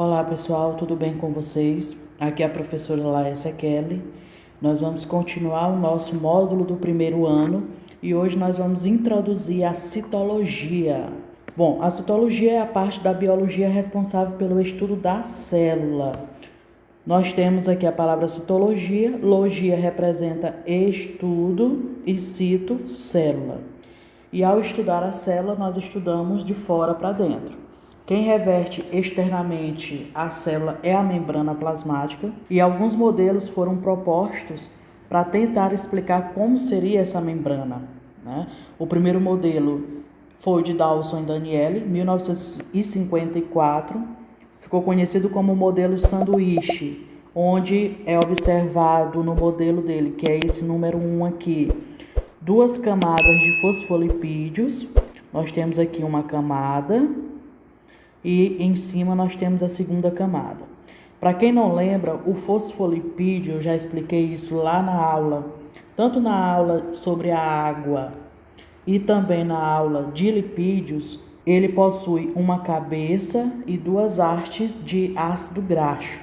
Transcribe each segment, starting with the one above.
Olá pessoal, tudo bem com vocês? Aqui é a professora Laécia Kelly. Nós vamos continuar o nosso módulo do primeiro ano e hoje nós vamos introduzir a citologia. Bom, a citologia é a parte da biologia responsável pelo estudo da célula. Nós temos aqui a palavra citologia, logia representa estudo e cito, célula. E ao estudar a célula, nós estudamos de fora para dentro. Quem reverte externamente a célula é a membrana plasmática e alguns modelos foram propostos para tentar explicar como seria essa membrana, né? O primeiro modelo foi de Dawson e Daniele, 1954, ficou conhecido como modelo sanduíche, onde é observado no modelo dele, que é esse número 1 aqui, duas camadas de fosfolipídios. Nós temos aqui uma camada e em cima nós temos a segunda camada. Para quem não lembra, o fosfolipídio, eu já expliquei isso lá na aula, tanto na aula sobre a água e também na aula de lipídios. Ele possui uma cabeça e duas hastes de ácido graxo.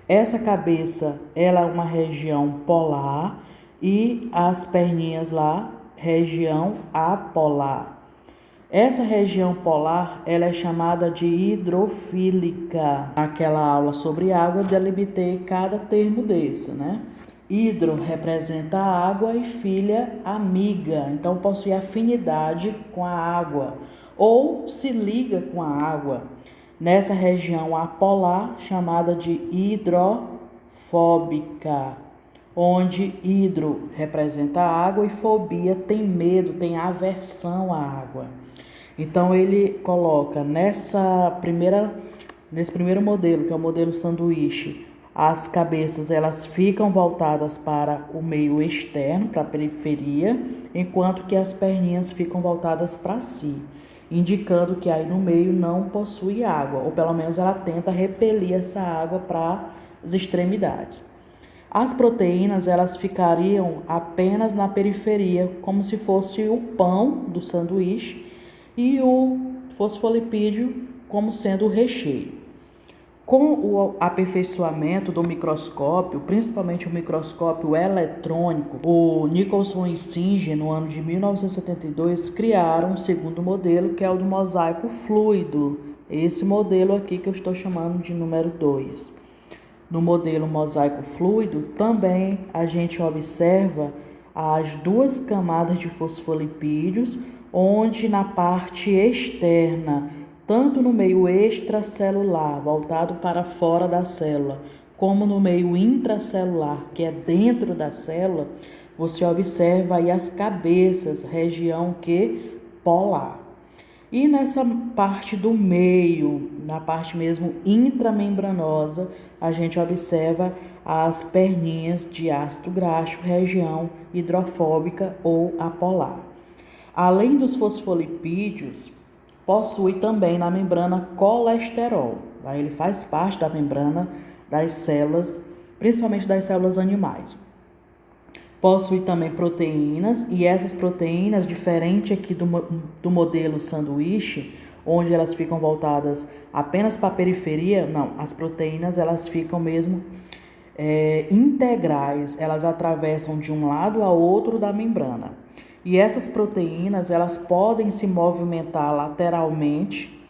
Essa cabeça, ela é uma região polar e as perninhas lá, região apolar. Essa região polar, ela é chamada de hidrofílica. Naquela aula sobre água, eu delimitei cada termo desse, né? Hidro representa a água e filha, amiga. Então, possui afinidade com a água ou se liga com a água. Nessa região apolar, chamada de hidrofóbica, onde hidro representa a água e fobia tem medo, tem aversão à água. Então ele coloca nesse primeiro modelo, que é o modelo sanduíche, as cabeças elas ficam voltadas para o meio externo, para a periferia, enquanto que as perninhas ficam voltadas para si, indicando que aí no meio não possui água, ou pelo menos ela tenta repelir essa água para as extremidades. As proteínas elas ficariam apenas na periferia, como se fosse o pão do sanduíche e o fosfolipídio como sendo o recheio. Com o aperfeiçoamento do microscópio, principalmente o microscópio eletrônico, o Nicholson e Singer, no ano de 1972, criaram um segundo modelo, que é o do mosaico fluido. Esse modelo aqui que eu estou chamando de número 2. No modelo mosaico fluido, também a gente observa as duas camadas de fosfolipídios, onde na parte externa, tanto no meio extracelular, voltado para fora da célula, como no meio intracelular, que é dentro da célula, você observa aí as cabeças, região que polar. E nessa parte do meio, na parte mesmo intramembranosa, a gente observa as perninhas de ácido graxo, região hidrofóbica ou apolar. Além dos fosfolipídios, possui também na membrana colesterol. Ele faz parte da membrana das células, principalmente das células animais. Possui também proteínas, e essas proteínas, diferente aqui do modelo sanduíche, onde elas ficam voltadas apenas para a periferia, não, as proteínas elas ficam mesmo integrais, elas atravessam de um lado a outro da membrana. E essas proteínas elas podem se movimentar lateralmente,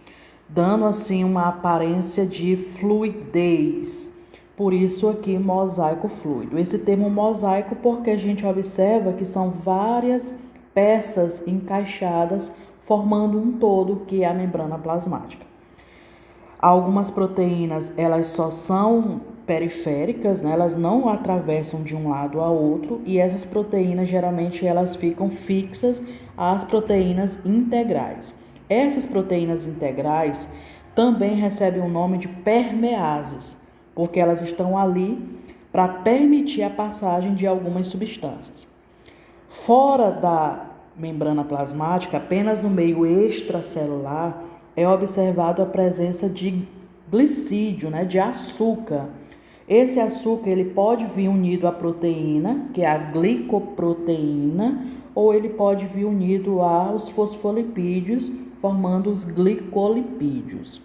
dando assim uma aparência de fluidez. Por isso aqui mosaico fluido. Esse termo mosaico porque a gente observa que são várias peças encaixadas formando um todo, que é a membrana plasmática. Algumas proteínas elas só são periféricas, né? Elas não atravessam de um lado a outro, e essas proteínas geralmente elas ficam fixas às proteínas integrais. Essas proteínas integrais também recebem o nome de permeases, porque elas estão ali para permitir a passagem de algumas substâncias. Fora da membrana plasmática, apenas no meio extracelular, é observado a presença de glicídio, né, de açúcar. Esse açúcar ele pode vir unido à proteína, que é a glicoproteína, ou ele pode vir unido aos fosfolipídios, formando os glicolipídios.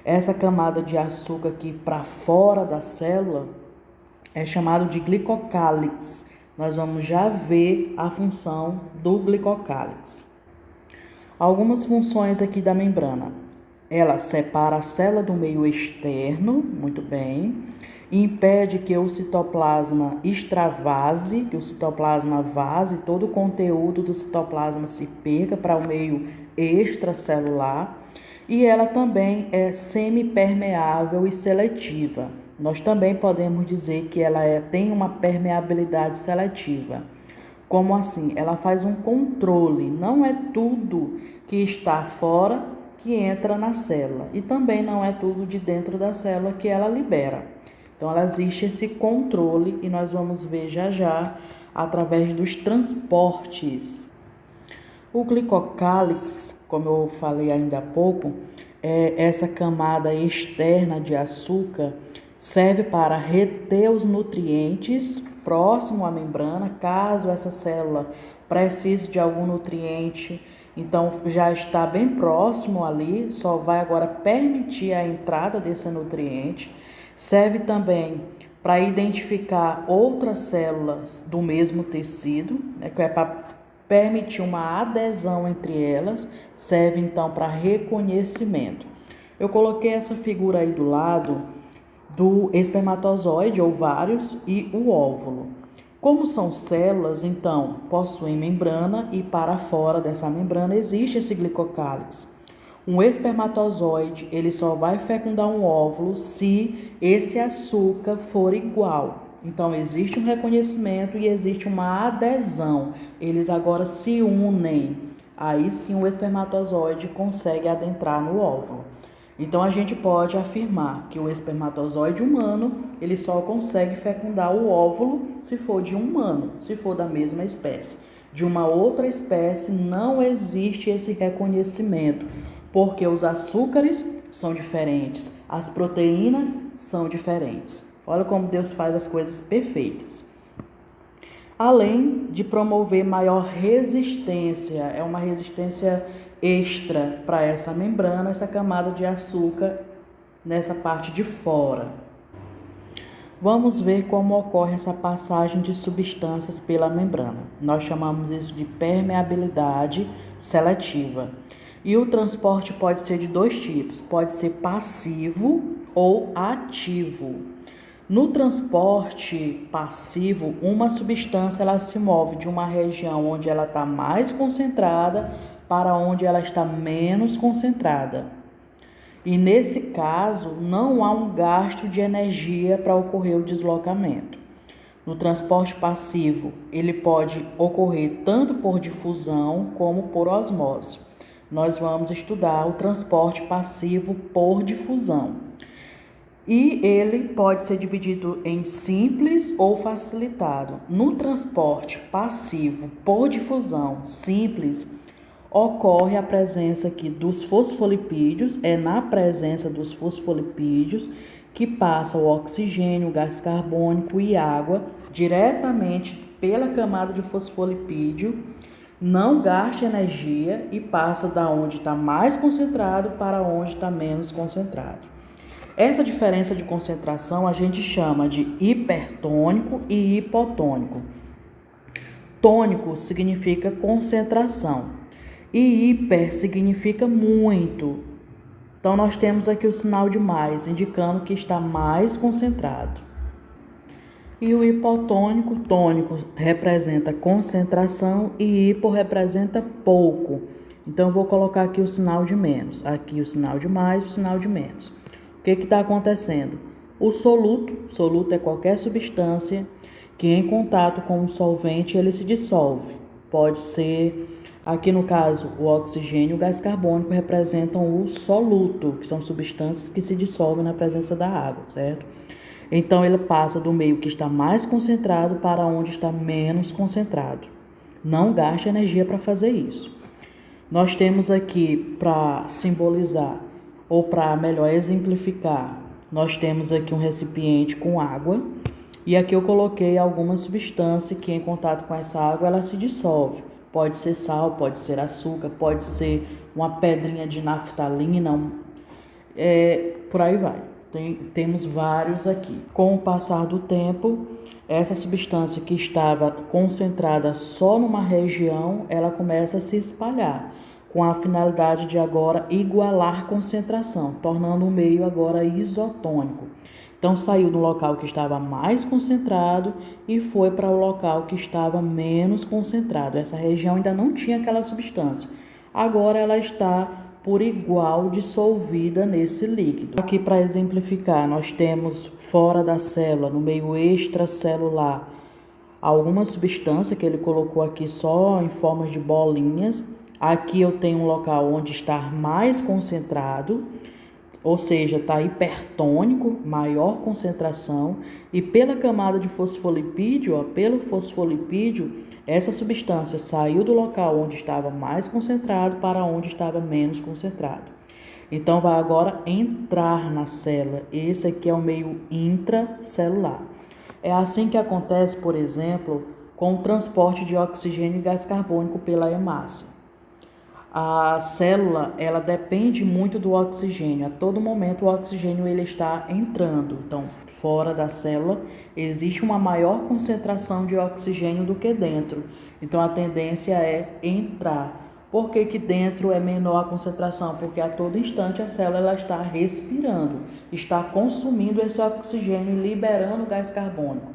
Essa camada de açúcar aqui para fora da célula é chamado de glicocálix. Nós vamos já ver a função do glicocálix. Algumas funções aqui da membrana. Ela separa a célula do meio externo, muito bem, impede que o citoplasma extravase, que o citoplasma vaze, todo o conteúdo do citoplasma se perca para o meio extracelular, e ela também é semipermeável e seletiva. Nós também podemos dizer que ela tem uma permeabilidade seletiva. Como assim? Ela faz um controle, não é tudo que está fora que entra na célula, e também não é tudo de dentro da célula que ela libera. Então, ela existe esse controle e nós vamos ver já já através dos transportes. O glicocálix, como eu falei ainda há pouco, é essa camada externa de açúcar, serve para reter os nutrientes próximo à membrana, caso essa célula precise de algum nutriente. Então, já está bem próximo ali, só vai agora permitir a entrada desse nutriente. Serve também para identificar outras células do mesmo tecido, né, que é para permitir uma adesão entre elas. Serve então para reconhecimento. Eu coloquei essa figura aí do lado do espermatozoide, ovários e o óvulo. Como são células, então, possuem membrana e para fora dessa membrana existe esse glicocálix. Um espermatozoide, ele só vai fecundar um óvulo se esse açúcar for igual. Então, existe um reconhecimento e existe uma adesão. Eles agora se unem. Aí sim o espermatozoide consegue adentrar no óvulo. Então, a gente pode afirmar que o espermatozoide humano, ele só consegue fecundar o óvulo se for de um humano, se for da mesma espécie. De uma outra espécie não existe esse reconhecimento, porque os açúcares são diferentes, as proteínas são diferentes. Olha como Deus faz as coisas perfeitas. Além de promover maior resistência, é uma resistência extra para essa membrana, essa camada de açúcar nessa parte de fora. Vamos ver como ocorre essa passagem de substâncias pela membrana. Nós chamamos isso de permeabilidade seletiva. E o transporte pode ser de dois tipos, pode ser passivo ou ativo. No transporte passivo, uma substância ela se move de uma região onde ela está mais concentrada para onde ela está menos concentrada. E nesse caso, não há um gasto de energia para ocorrer o deslocamento. No transporte passivo, ele pode ocorrer tanto por difusão como por osmose. Nós vamos estudar o transporte passivo por difusão. E ele pode ser dividido em simples ou facilitado. No transporte passivo por difusão simples, ocorre a presença aqui dos fosfolipídios, é na presença dos fosfolipídios que passa o oxigênio, o gás carbônico e água diretamente pela camada de fosfolipídio, não gasta energia e passa da onde está mais concentrado para onde está menos concentrado. Essa diferença de concentração a gente chama de hipertônico e hipotônico. Tônico significa concentração. E hiper significa muito. Então, nós temos aqui o sinal de mais, indicando que está mais concentrado. E o hipotônico, tônico representa concentração e hipo representa pouco. Então, eu vou colocar aqui o sinal de menos. Aqui o sinal de mais e o sinal de menos. O que está acontecendo? O soluto é qualquer substância que em contato com um solvente ele se dissolve. Pode ser... Aqui no caso, o oxigênio e o gás carbônico representam o soluto, que são substâncias que se dissolvem na presença da água, certo? Então, ele passa do meio que está mais concentrado para onde está menos concentrado. Não gaste energia para fazer isso. Nós temos aqui, para simbolizar, ou para melhor exemplificar, nós temos aqui um recipiente com água, e aqui eu coloquei alguma substância que em contato com essa água, ela se dissolve. Pode ser sal, pode ser açúcar, pode ser uma pedrinha de naftalina. por aí vai. Temos vários aqui. Com o passar do tempo, essa substância que estava concentrada só numa região, ela começa a se espalhar, com a finalidade de agora igualar concentração, tornando o meio agora isotônico. Então saiu do local que estava mais concentrado e foi para o local que estava menos concentrado. Essa região ainda não tinha aquela substância. Agora ela está por igual dissolvida nesse líquido. Aqui para exemplificar, nós temos fora da célula, no meio extracelular, alguma substância que ele colocou aqui só em formas de bolinhas. Aqui eu tenho um local onde está mais concentrado, ou seja, está hipertônico, maior concentração, e pela camada de fosfolipídio, pelo fosfolipídio, essa substância saiu do local onde estava mais concentrado para onde estava menos concentrado. Então, vai agora entrar na célula. Esse aqui é o meio intracelular. É assim que acontece, por exemplo, com o transporte de oxigênio e gás carbônico pela hemácia. A célula, ela depende muito do oxigênio. A todo momento o oxigênio ele está entrando. Então, fora da célula, existe uma maior concentração de oxigênio do que dentro. Então, a tendência é entrar. Por que que dentro é menor a concentração? Porque a todo instante a célula ela está respirando, está consumindo esse oxigênio e liberando gás carbônico.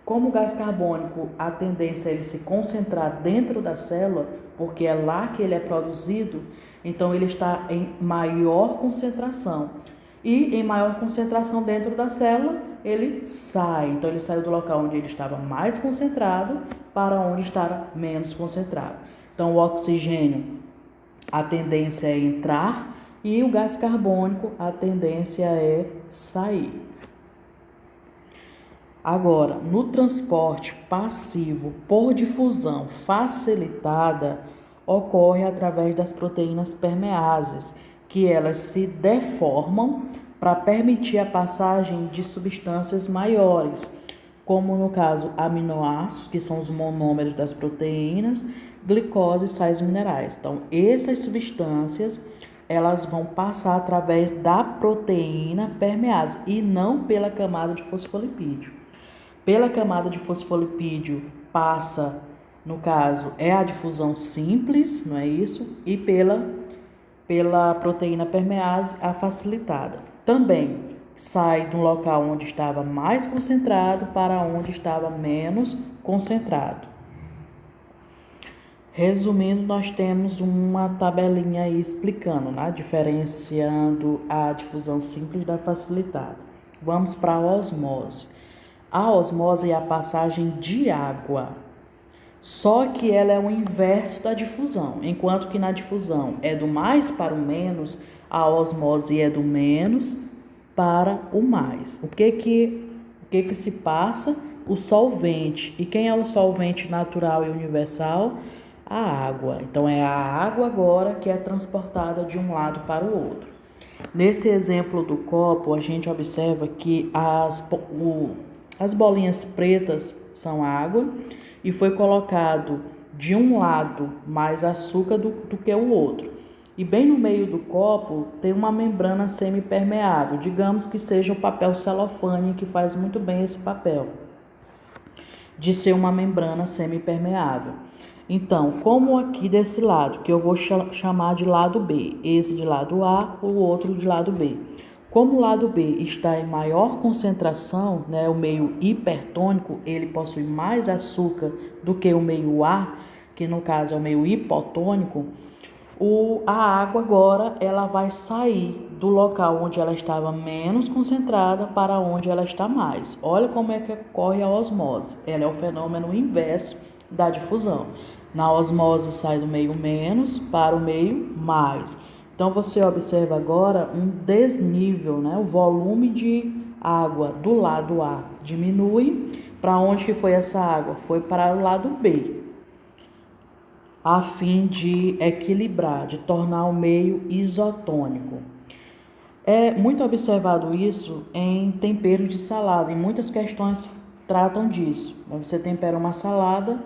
Como o gás carbônico, a tendência é ele se concentrar dentro da célula, porque é lá que ele é produzido, então ele está em maior concentração. E em maior concentração dentro da célula, ele sai. Então ele saiu do local onde ele estava mais concentrado para onde estava menos concentrado. Então o oxigênio, a tendência é entrar e o gás carbônico, a tendência é sair. Agora, no transporte passivo por difusão facilitada, ocorre através das proteínas permeases, que elas se deformam para permitir a passagem de substâncias maiores, como no caso aminoácidos, que são os monômeros das proteínas, glicose e sais minerais. Então, essas substâncias elas vão passar através da proteína permease e não pela camada de fosfolipídio. Pela camada de fosfolipídio passa, no caso, é a difusão simples, não é isso? E pela proteína permease, a facilitada. Também sai do local onde estava mais concentrado para onde estava menos concentrado. Resumindo, nós temos uma tabelinha aí explicando, né? Diferenciando a difusão simples da facilitada. Vamos para a osmose. A osmose é a passagem de água, só que ela é o inverso da difusão. Enquanto que na difusão é do mais para o menos, a osmose é do menos para o mais. O que se passa? O solvente. E quem é o solvente natural e universal? A água. Então, é a água agora que é transportada de um lado para o outro. Nesse exemplo do copo, a gente observa que as bolinhas pretas são água e foi colocado de um lado mais açúcar do que o outro. E bem no meio do copo tem uma membrana semipermeável, digamos que seja o papel celofane, que faz muito bem esse papel, de ser uma membrana semipermeável. Então, como aqui desse lado, que eu vou chamar de lado B, esse de lado A, o outro de lado B. Como o lado B está em maior concentração, né, o meio hipertônico, ele possui mais açúcar do que o meio A, que no caso é o meio hipotônico, a água agora ela vai sair do local onde ela estava menos concentrada para onde ela está mais. Olha como é que ocorre a osmose. Ela é o fenômeno inverso da difusão. Na osmose sai do meio menos para o meio mais. Então, você observa agora um desnível, né? O volume de água do lado A diminui. Para onde que foi essa água? Foi para o lado B, a fim de equilibrar, de tornar o meio isotônico. É muito observado isso em tempero de salada, e muitas questões tratam disso. Você tempera uma salada,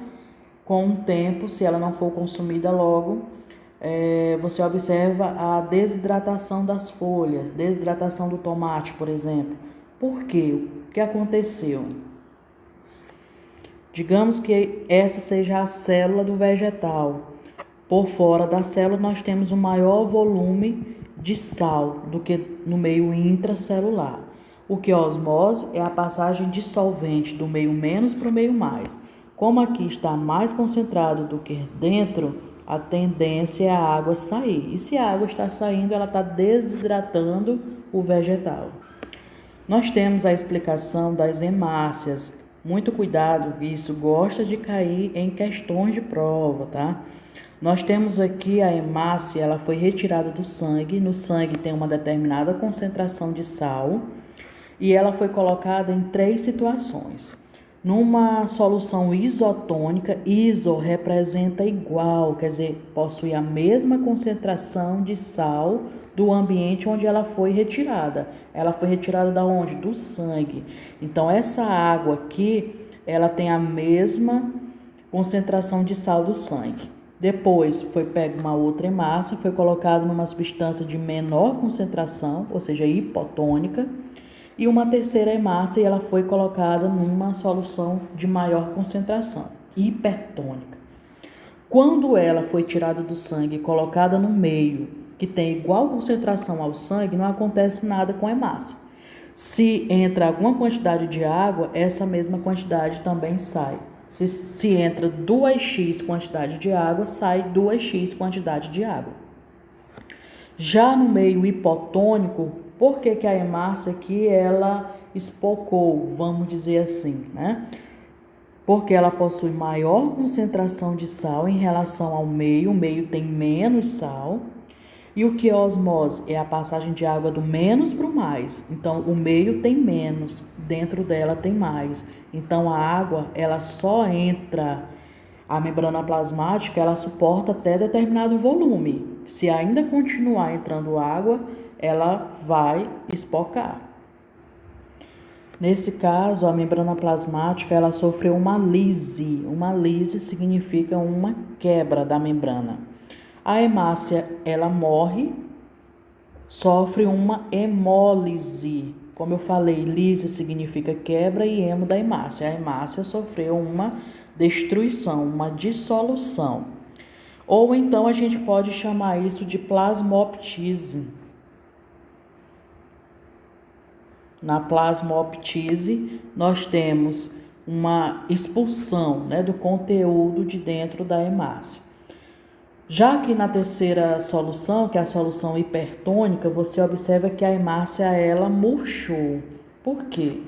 com o tempo, se ela não for consumida logo, você observa a desidratação das folhas, desidratação do tomate, por exemplo. Por quê? O que aconteceu? Digamos que essa seja a célula do vegetal. Por fora da célula nós temos um maior volume de sal do que no meio intracelular. O que é osmose é a passagem de solvente do meio menos para o meio mais. Como aqui está mais concentrado do que dentro, a tendência é a água sair. E se a água está saindo, ela está desidratando o vegetal. Nós temos a explicação das hemácias. Muito cuidado, isso gosta de cair em questões de prova, tá? Nós temos aqui a hemácia, ela foi retirada do sangue. No sangue tem uma determinada concentração de sal e ela foi colocada em 3 situações. Numa solução isotônica, iso representa igual, quer dizer, possui a mesma concentração de sal do ambiente onde ela foi retirada. Ela foi retirada da onde? Do sangue. Então, essa água aqui, ela tem a mesma concentração de sal do sangue. Depois, foi pega uma outra hemácia, foi colocada numa substância de menor concentração, ou seja, hipotônica, e uma terceira hemácia, ela foi colocada numa solução de maior concentração, hipertônica. Quando ela foi tirada do sangue e colocada no meio, que tem igual concentração ao sangue, não acontece nada com a hemácia. Se entra alguma quantidade de água, essa mesma quantidade também sai. Se entra 2x quantidade de água, sai 2x quantidade de água. Já no meio hipotônico, por que a hemácia aqui ela espocou, vamos dizer assim, né? Porque ela possui maior concentração de sal em relação ao meio, o meio tem menos sal. E o que é osmose? É a passagem de água do menos para o mais. Então, o meio tem menos, dentro dela tem mais. Então, a água, ela só entra, a membrana plasmática, ela suporta até determinado volume. Se ainda continuar entrando água, ela vai espocar. Nesse caso, a membrana plasmática, ela sofreu uma lise. Uma lise significa uma quebra da membrana. A hemácia, ela morre, sofre uma hemólise. Como eu falei, lise significa quebra e hemo da hemácia. A hemácia sofreu uma destruição, uma dissolução. Ou então a gente pode chamar isso de plasmoptise. Na plasmoptise, nós temos uma expulsão, né, do conteúdo de dentro da hemácia. Já que na terceira solução, que é a solução hipertônica, você observa que a hemácia, ela murchou. Por quê?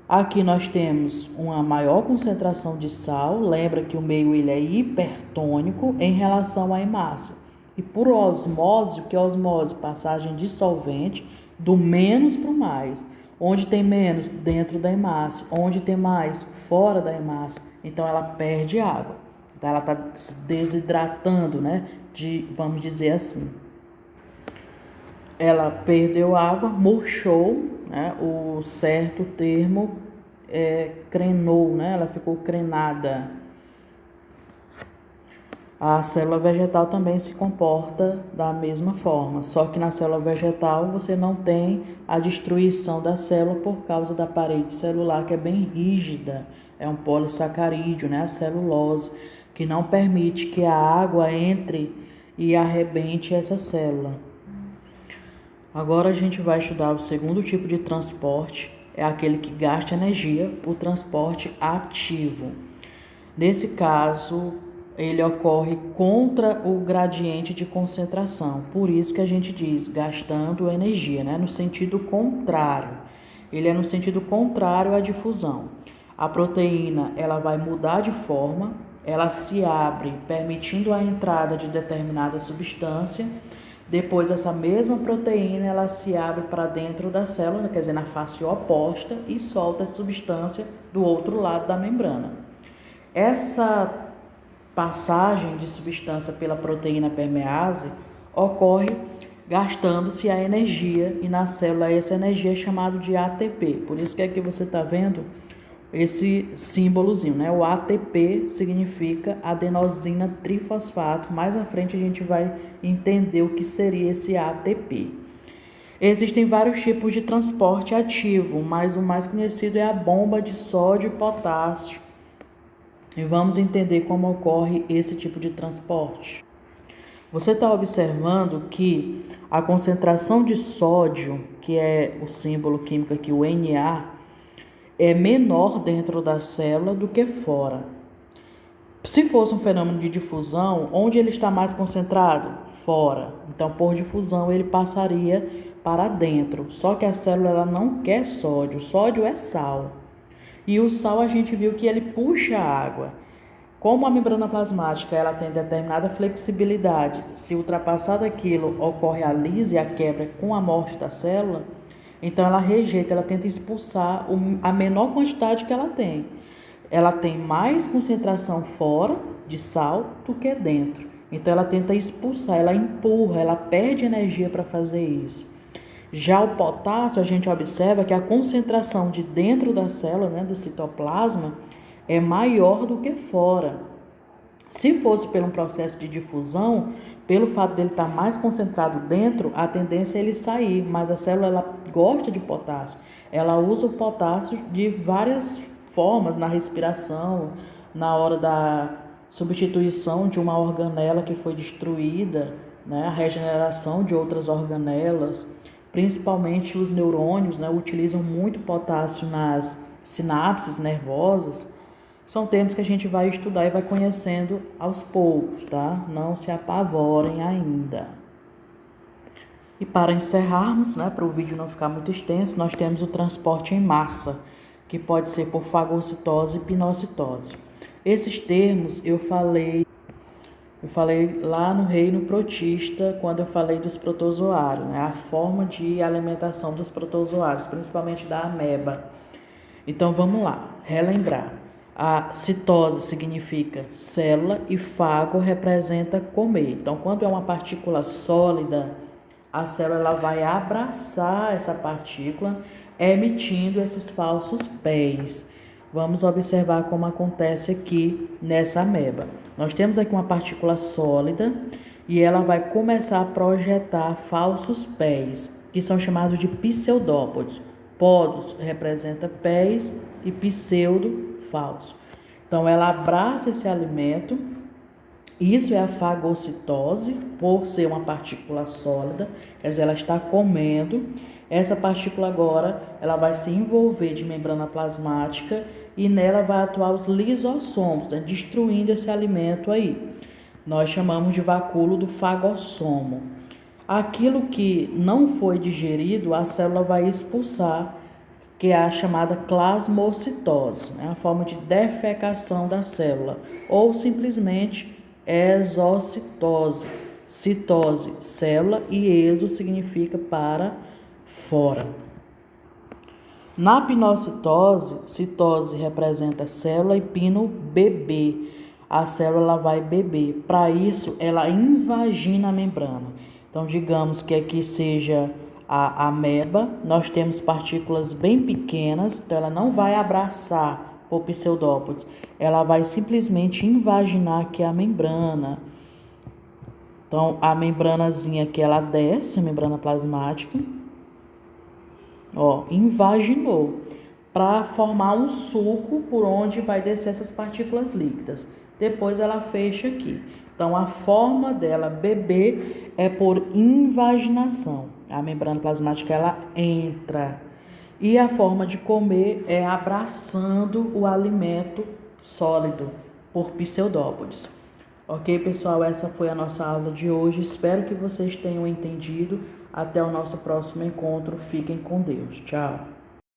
Aqui nós temos uma maior concentração de sal, lembra que o meio ele é hipertônico em relação à hemácia. E por osmose, o que é osmose? Passagem de solvente do menos para o mais. Onde tem menos? Dentro da hemácia. Onde tem mais? Fora da hemácia. Então ela perde água. Então ela está se desidratando, né? Vamos dizer assim. Ela perdeu água, murchou, né? O certo termo é crenou, né? Ela ficou crenada. A célula vegetal também se comporta da mesma forma, só que na célula vegetal você não tem a destruição da célula por causa da parede celular, que é bem rígida, é um polissacarídeo, né? A celulose, que não permite que a água entre e arrebente essa célula. Agora a gente vai estudar o segundo tipo de transporte, é aquele que gasta energia, o transporte ativo. Nesse caso, ele ocorre contra o gradiente de concentração, por isso que a gente diz gastando energia, né? No sentido contrário. Ele é no sentido contrário à difusão. A proteína, ela vai mudar de forma, ela se abre permitindo a entrada de determinada substância. Depois, essa mesma proteína, ela se abre para dentro da célula, quer dizer, na face oposta, e solta a substância do outro lado da membrana. Essa passagem de substância pela proteína permease ocorre gastando-se a energia, e na célula essa energia é chamada de ATP. Por isso que aqui você está vendo esse símbolozinho, né? O ATP significa adenosina trifosfato. Mais à frente a gente vai entender o que seria esse ATP. Existem vários tipos de transporte ativo, mas o mais conhecido é a bomba de sódio e potássio. E vamos entender como ocorre esse tipo de transporte. Você está observando que a concentração de sódio, que é o símbolo químico aqui, o Na, é menor dentro da célula do que fora. Se fosse um fenômeno de difusão, onde ele está mais concentrado? Fora. Então, por difusão, ele passaria para dentro. Só que a célula ela não quer sódio. O sódio é sal. E o sal a gente viu que ele puxa a água. Como a membrana plasmática ela tem determinada flexibilidade, se ultrapassar daquilo ocorre a lise, a quebra com a morte da célula, então ela rejeita, ela tenta expulsar a menor quantidade que ela tem. Ela tem mais concentração fora de sal do que dentro. Então ela tenta expulsar, ela empurra, ela perde energia para fazer isso. Já o potássio, a gente observa que a concentração de dentro da célula, né, do citoplasma, é maior do que fora. Se fosse por um processo de difusão, pelo fato dele estar mais concentrado dentro, a tendência é ele sair, mas a célula ela gosta de potássio. Ela usa o potássio de várias formas, na respiração, na hora da substituição de uma organela que foi destruída, né, a regeneração de outras organelas. Principalmente os neurônios, né, utilizam muito potássio nas sinapses nervosas. São termos que a gente vai estudar e vai conhecendo aos poucos, tá? Não se apavorem ainda. E para encerrarmos, né, para o vídeo não ficar muito extenso, nós temos o transporte em massa, que pode ser por fagocitose e pinocitose. Esses termos eu falei lá no reino protista, quando eu falei dos protozoários, né? A forma de alimentação dos protozoários, principalmente da ameba. Então vamos lá, relembrar. A citose significa célula e fago representa comer. Então quando é uma partícula sólida, a célula ela vai abraçar essa partícula, emitindo esses falsos pés. Vamos observar como acontece aqui nessa ameba. Nós temos aqui uma partícula sólida e ela vai começar a projetar falsos pés, que são chamados de pseudópodes. Podos representa pés e pseudo, falso. Então ela abraça esse alimento. Isso é a fagocitose, por ser uma partícula sólida, quer dizer, ela está comendo. Essa partícula agora, ela vai se envolver de membrana plasmática e nela vai atuar os lisossomos, né, destruindo esse alimento aí. Nós chamamos de vacúolo do fagossomo. Aquilo que não foi digerido, a célula vai expulsar, que é a chamada plasmocitose, né, a forma de defecação da célula, ou simplesmente exocitose. Citose, célula, e exo significa para fora. Na pinocitose, citose representa célula e pino bebê. A célula vai beber. Para isso, ela invagina a membrana. Então, digamos que aqui seja a ameba, nós temos partículas bem pequenas, então ela não vai abraçar o pseudópodes, ela vai simplesmente invaginar aqui a membrana. Então, a membranazinha aqui, ela desce, a membrana plasmática, ó, invaginou, para formar um suco por onde vai descer essas partículas líquidas. Depois ela fecha aqui. Então, a forma dela beber é por invaginação. A membrana plasmática, ela entra. E a forma de comer é abraçando o alimento sólido por pseudópodes. Ok, pessoal? Essa foi a nossa aula de hoje. Espero que vocês tenham entendido. Até o nosso próximo encontro. Fiquem com Deus. Tchau.